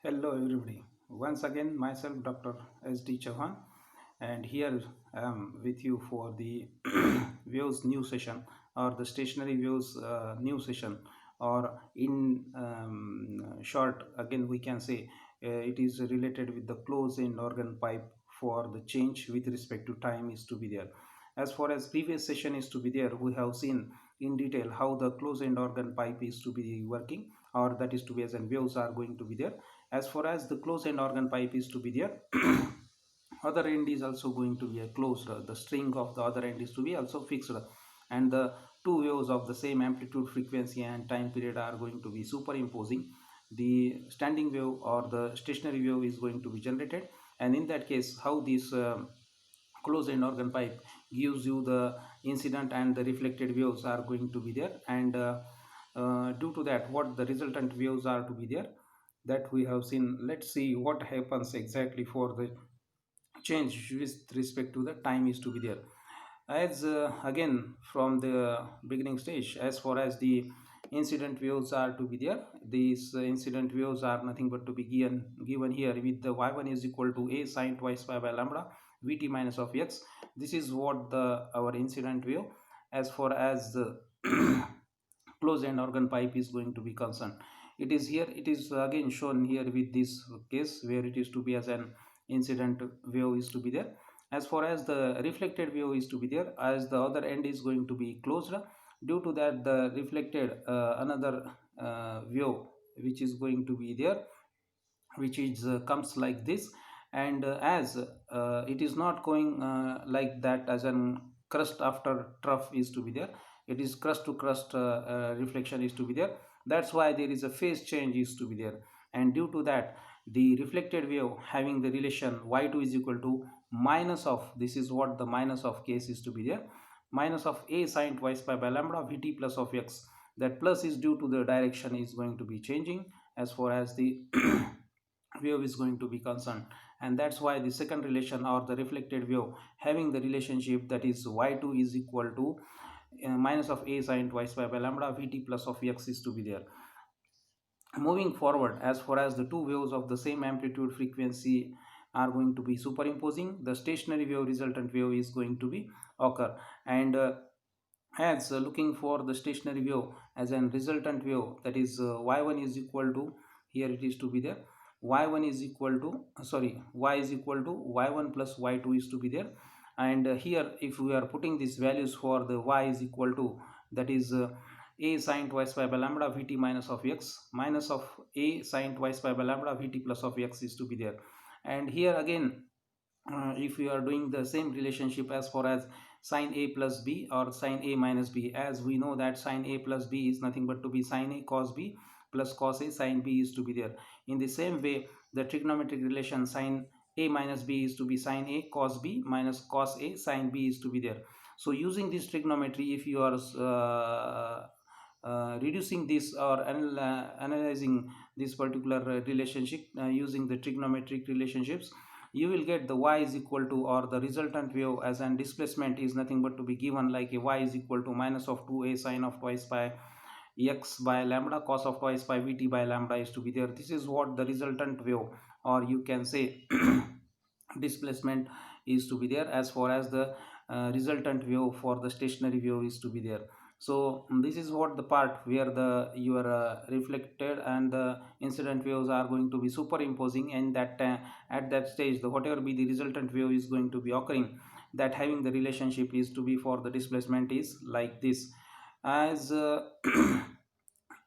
Hello everybody. Once again myself Dr. S.D. Chauhan, and here I am with you for the views new session, or the stationary views new session, or in short again we can say it is related with the closed end organ pipe for the change with respect to time is to be there. As far as previous session is to be there, we have seen in detail how the closed end organ pipe is to be working, or that is to be as and waves are going to be there. As far as the closed end organ pipe is to be there, other end is also going to be a closed, the string of the other end is to be also fixed, and the two waves of the same amplitude, frequency and time period are going to be superimposing. The standing wave or the stationary wave is going to be generated, and in that case how this closed end organ pipe gives you the incident and the reflected waves are going to be there, and due to that what the resultant waves are to be there, that we have seen. Let's see what happens exactly for the change with respect to the time is to be there. As again from the beginning stage, as far as the incident waves are to be there, these incident waves are nothing but to be given here with the y1 is equal to a sine twice pi by lambda vt minus of x. This is what the our incident wave as far as the closed end organ pipe is going to be concerned. It is here, it is again shown here with this case where it is to be as an incident wave is to be there. As far as the reflected wave is to be there, as the other end is going to be closed, due to that the reflected another wave which is going to be there, which is comes like this. And as it is not going like that as an crust after trough is to be there, it is crust to crust reflection is to be there. That's why there is a phase change is to be there, and due to that the reflected wave having the relation y2 is equal to minus of, this is what the minus of case is to be there, minus of a sine twice pi by lambda vt plus of x. That plus is due to the direction is going to be changing as far as the wave is going to be concerned, and that's why the second relation or the reflected wave having the relationship that is y2 is equal to minus of a sine twice pi by lambda vt plus of x is to be there. Moving forward, as far as the two waves of the same amplitude, frequency are going to be superimposing, the stationary wave resultant wave is going to be occur. And as looking for the stationary wave as an resultant wave, that is y1 is equal to, here it is to be there, y1 is equal to y is equal to y1 plus y2 is to be there. And here if we are putting these values for the y is equal to, that is a sine twice pi by lambda vt minus of x minus of a sine twice pi by lambda vt plus of x is to be there. And here again if we are doing the same relationship as far as sine a plus b or sine a minus b, as we know that sine a plus b is nothing but to be sine a cos b plus cos a sine b is to be there. In the same way the trigonometric relation sine a minus b is to be sine a cos b minus cos a sine b is to be there. So using this trigonometry, if you are reducing this or analyzing this particular relationship using the trigonometric relationships, you will get the y is equal to, or the resultant wave as an displacement is nothing but to be given like a y is equal to minus of 2a sine of twice pi x by lambda cos of twice pi vt by lambda is to be there. This is what the resultant wave, or you can say displacement is to be there as far as the resultant wave for the stationary wave is to be there. So this is what the part where the your reflected and the incident waves are going to be superimposing, and that at that stage the whatever be the resultant wave is going to be occurring, that having the relationship is to be for the displacement is like this. As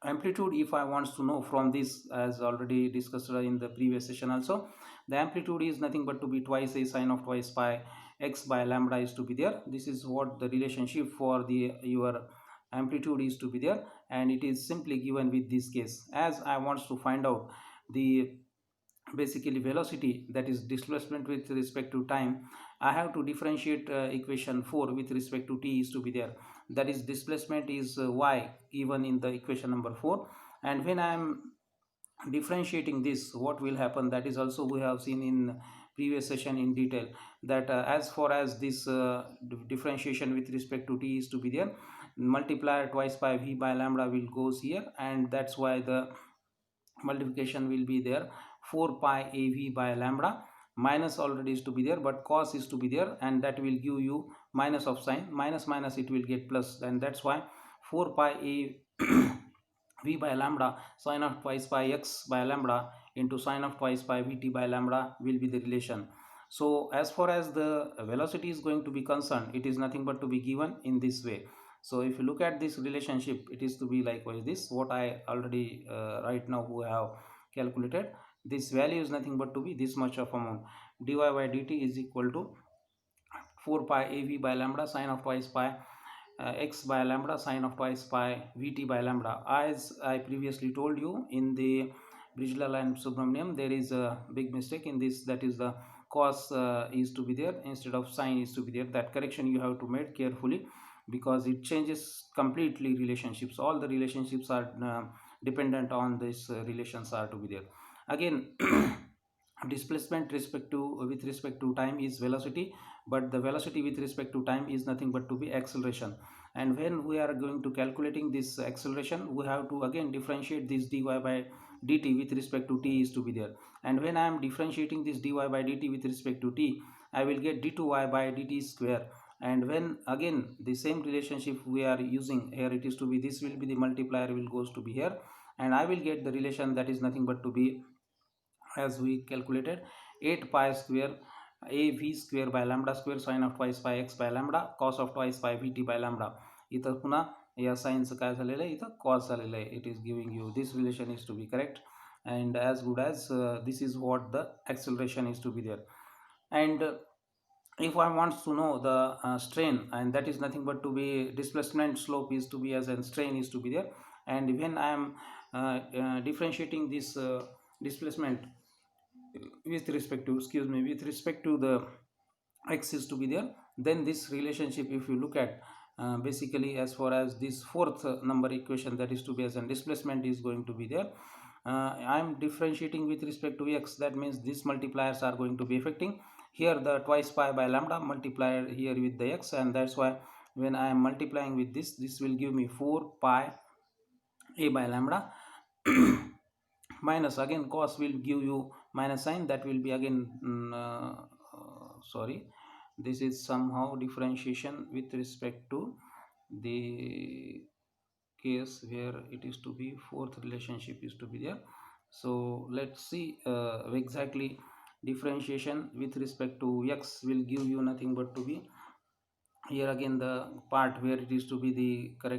amplitude, if I wants to know from this, as already discussed in the previous session also, the amplitude is nothing but to be twice a sine of twice pi x by lambda is to be there. This is what the relationship for the your amplitude is to be there, and it is simply given with this case. As I wants to find out the basically velocity, that is displacement with respect to time, I have to differentiate equation 4 with respect to t is to be there. That is displacement is y given in the equation number 4, and when I am differentiating this, what will happen, that is also we have seen in previous session in detail, that as far as this differentiation with respect to t is to be there, multiplier twice by v by lambda will goes here, and that's why the multiplication will be there 4 pi av by lambda. Minus already is to be there, but cos is to be there, and that will give you minus of sign. Minus minus it will get plus, and that's why 4 pi a v by lambda sine of twice pi x by lambda into sine of twice pi vt by lambda will be the relation. So as far as the velocity is going to be concerned, it is nothing but to be given in this way. So if you look at this relationship, it is to be likewise this, what I already right now who have calculated. This value is nothing but to be this much of amount. Dy by dt is equal to 4 pi av by lambda sine of twice pi x by lambda sine of twice pi vt by lambda. As I previously told you in the Bridgelal and Subramaniam, there is a big mistake in this, that is the cos is to be there instead of sine is to be there. That correction you have to make carefully, because it changes completely relationships. All the relationships are dependent on this relations are to be there. Again, displacement with respect to time is velocity, but the velocity with respect to time is nothing but to be acceleration. And when we are going to calculating this acceleration, we have to again differentiate this dy by dt with respect to t is to be there. And when I am differentiating this dy by dt with respect to t, I will get d2y by dt square. And when again the same relationship we are using here, it is to be, this will be the multiplier will goes to be here, and I will get the relation that is nothing but to be, as we calculated, 8 pi square a v square by lambda square sine of twice pi x by lambda cos of twice pi vt by lambda. इथं पुन्हा या साइनचं काय झालेलं आहे, इथं cos झालेलं आहे. It is giving you this relation is to be correct, and as good as this is what the acceleration is to be there. And if I want to know the strain, and that is nothing but to be displacement slope is to be as, and strain is to be there. And when I am differentiating this displacement with respect to, with respect to the x is to be there, then this relationship, if you look at basically as far as this fourth number equation, that is to be as, and displacement is going to be there, I am differentiating with respect to x. That means these multipliers are going to be affecting here, the twice pi by lambda multiplied here with the x, and that's why when I am multiplying with this will give me 4 pi a by lambda minus, again cos will give you minus sign, that will be again sorry, this is somehow differentiation with respect to the case where it is to be fourth relationship is to be there. So let's see exactly differentiation with respect to x will give you nothing but to be here, again the part where it is to be the correct